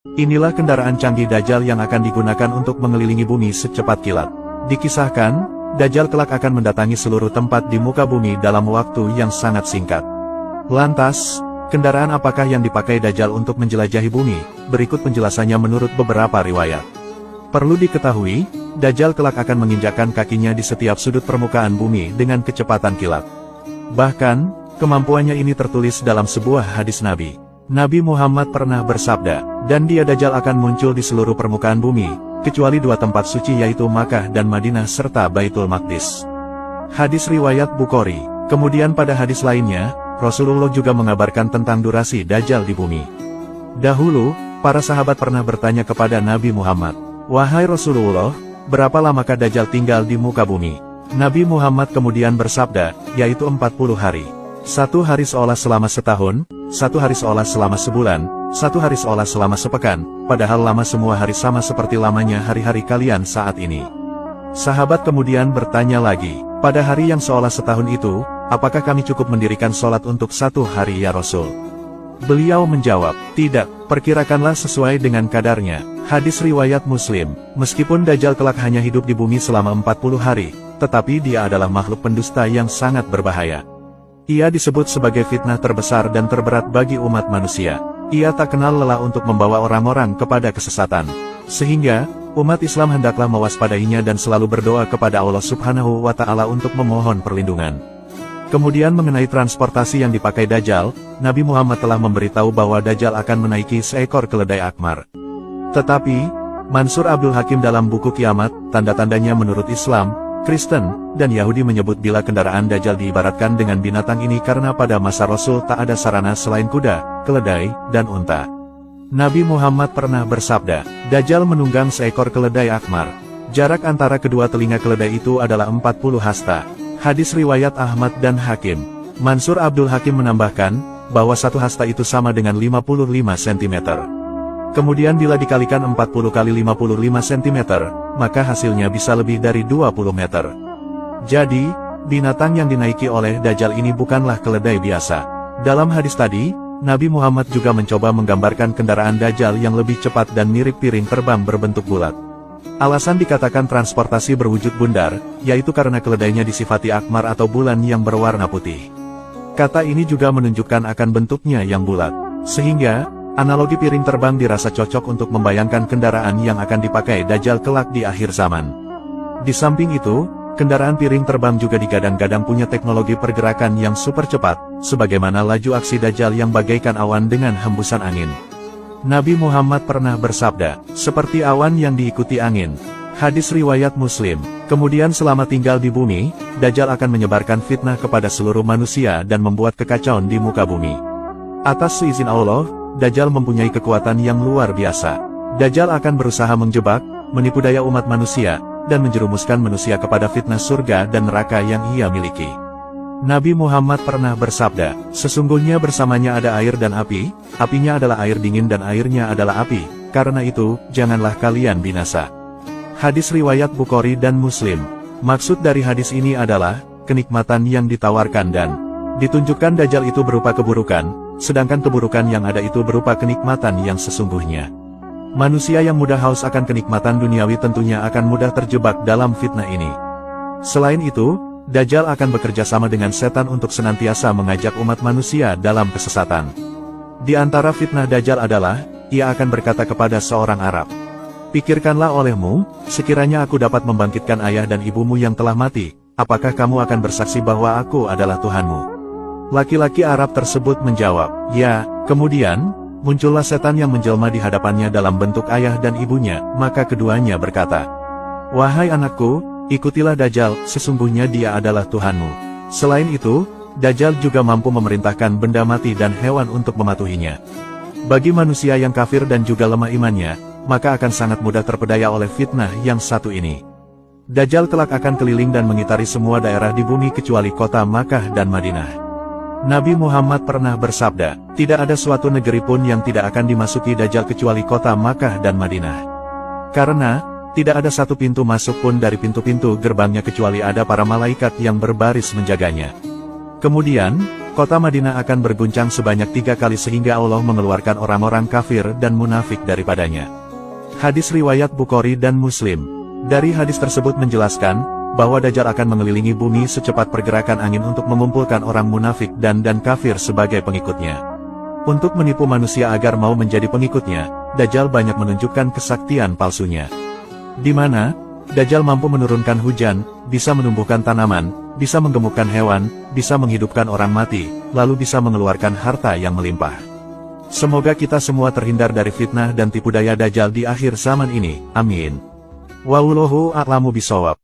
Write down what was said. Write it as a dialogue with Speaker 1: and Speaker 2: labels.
Speaker 1: Inilah kendaraan canggih Dajjal yang akan digunakan untuk mengelilingi bumi secepat kilat. Dikisahkan, Dajjal kelak akan mendatangi seluruh tempat di muka bumi dalam waktu yang sangat singkat. Lantas, kendaraan apakah yang dipakai Dajjal untuk menjelajahi bumi? Berikut penjelasannya menurut beberapa riwayat. Perlu diketahui, Dajjal kelak akan menginjakkan kakinya di setiap sudut permukaan bumi dengan kecepatan kilat. Bahkan, kemampuannya ini tertulis dalam sebuah hadis Nabi. Nabi Muhammad pernah bersabda, dan dia Dajjal akan muncul di seluruh permukaan bumi, kecuali dua tempat suci yaitu Makkah dan Madinah serta Baitul Maqdis. Hadis riwayat Bukhari. Kemudian pada hadis lainnya, Rasulullah juga mengabarkan tentang durasi Dajjal di bumi. Dahulu, para sahabat pernah bertanya kepada Nabi Muhammad, "Wahai Rasulullah, berapa lamakah Dajjal tinggal di muka bumi?" Nabi Muhammad kemudian bersabda, yaitu 40 hari. Satu hari seolah selama setahun, satu hari seolah selama sebulan, satu hari seolah selama sepekan, padahal lama semua hari sama seperti lamanya hari-hari kalian saat ini. Sahabat kemudian bertanya lagi, pada hari yang seolah setahun itu, apakah kami cukup mendirikan sholat untuk satu hari ya Rasul? Beliau menjawab, tidak, perkirakanlah sesuai dengan kadarnya. Hadis riwayat Muslim, meskipun Dajjal kelak hanya hidup di bumi selama 40 hari, tetapi dia adalah makhluk pendusta yang sangat berbahaya. Ia disebut sebagai fitnah terbesar dan terberat bagi umat manusia. Ia tak kenal lelah untuk membawa orang-orang kepada kesesatan. Sehingga, umat Islam hendaklah mewaspadainya dan selalu berdoa kepada Allah Subhanahu wa Ta'ala untuk memohon perlindungan. Kemudian mengenai transportasi yang dipakai Dajjal, Nabi Muhammad telah memberitahu bahwa Dajjal akan menaiki seekor keledai akmar. Tetapi, Mansur Abdul Hakim dalam buku Kiamat, tanda-tandanya menurut Islam, Kristen, dan Yahudi menyebut bila kendaraan Dajjal diibaratkan dengan binatang ini karena pada masa Rasul tak ada sarana selain kuda, keledai, dan unta. Nabi Muhammad pernah bersabda, Dajjal menunggang seekor keledai akmar. Jarak antara kedua telinga keledai itu adalah 40 hasta. Hadis riwayat Ahmad dan Hakim. Mansur Abdul Hakim menambahkan, bahwa satu hasta itu sama dengan 55 cm. Kemudian bila dikalikan 40 kali 55 cm, maka hasilnya bisa lebih dari 20 meter. Jadi, binatang yang dinaiki oleh Dajjal ini bukanlah keledai biasa. Dalam hadis tadi, Nabi Muhammad juga mencoba menggambarkan kendaraan Dajjal yang lebih cepat dan mirip piring terbang berbentuk bulat. Alasan dikatakan transportasi berwujud bundar, yaitu karena keledainya disifati akmar atau bulan yang berwarna putih. Kata ini juga menunjukkan akan bentuknya yang bulat. Sehingga, analogi piring terbang dirasa cocok untuk membayangkan kendaraan yang akan dipakai Dajjal kelak di akhir zaman. Di samping itu, kendaraan piring terbang juga digadang-gadang punya teknologi pergerakan yang super cepat, sebagaimana laju aksi Dajjal yang bagaikan awan dengan hembusan angin. Nabi Muhammad pernah bersabda, seperti awan yang diikuti angin. Hadis riwayat Muslim. Kemudian selama tinggal di bumi, Dajjal akan menyebarkan fitnah kepada seluruh manusia dan membuat kekacauan di muka bumi. Atas seizin Allah, Dajjal mempunyai kekuatan yang luar biasa. Dajjal akan berusaha menjebak, menipu daya umat manusia, dan menjerumuskan manusia kepada fitnah surga dan neraka yang ia miliki. Nabi Muhammad pernah bersabda, sesungguhnya bersamanya ada air dan api, apinya adalah air dingin dan airnya adalah api, karena itu, janganlah kalian binasa. Hadis riwayat Bukhari dan Muslim. Maksud dari hadis ini adalah, kenikmatan yang ditawarkan dan ditunjukkan Dajjal itu berupa keburukan, sedangkan keburukan yang ada itu berupa kenikmatan yang sesungguhnya. Manusia yang mudah haus akan kenikmatan duniawi tentunya akan mudah terjebak dalam fitnah ini. Selain itu, Dajjal akan bekerja sama dengan setan untuk senantiasa mengajak umat manusia dalam kesesatan. Di antara fitnah Dajjal adalah, ia akan berkata kepada seorang Arab, pikirkanlah olehmu, sekiranya aku dapat membangkitkan ayah dan ibumu yang telah mati, apakah kamu akan bersaksi bahwa aku adalah Tuhanmu? Laki-laki Arab tersebut menjawab, ya. Kemudian, muncullah setan yang menjelma di hadapannya dalam bentuk ayah dan ibunya, maka keduanya berkata, wahai anakku, ikutilah Dajjal, sesungguhnya dia adalah Tuhanmu. Selain itu, Dajjal juga mampu memerintahkan benda mati dan hewan untuk mematuhinya. Bagi manusia yang kafir dan juga lemah imannya, maka akan sangat mudah terpedaya oleh fitnah yang satu ini. Dajjal kelak akan keliling dan mengitari semua daerah di bumi kecuali kota Makkah dan Madinah. Nabi Muhammad pernah bersabda, tidak ada suatu negeri pun yang tidak akan dimasuki Dajjal kecuali kota Makkah dan Madinah. Karena, tidak ada satu pintu masuk pun dari pintu-pintu gerbangnya kecuali ada para malaikat yang berbaris menjaganya. Kemudian, kota Madinah akan berguncang sebanyak 3 kali sehingga Allah mengeluarkan orang-orang kafir dan munafik daripadanya. Hadis riwayat Bukhari dan Muslim. Dari hadis tersebut menjelaskan, bahwa Dajjal akan mengelilingi bumi secepat pergerakan angin untuk mengumpulkan orang munafik dan kafir sebagai pengikutnya. Untuk menipu manusia agar mau menjadi pengikutnya, Dajjal banyak menunjukkan kesaktian palsunya. Di mana, Dajjal mampu menurunkan hujan, bisa menumbuhkan tanaman, bisa menggemukkan hewan, bisa menghidupkan orang mati, lalu bisa mengeluarkan harta yang melimpah. Semoga kita semua terhindar dari fitnah dan tipu daya Dajjal di akhir zaman ini, amin. Wallahu a'lamu bishawab.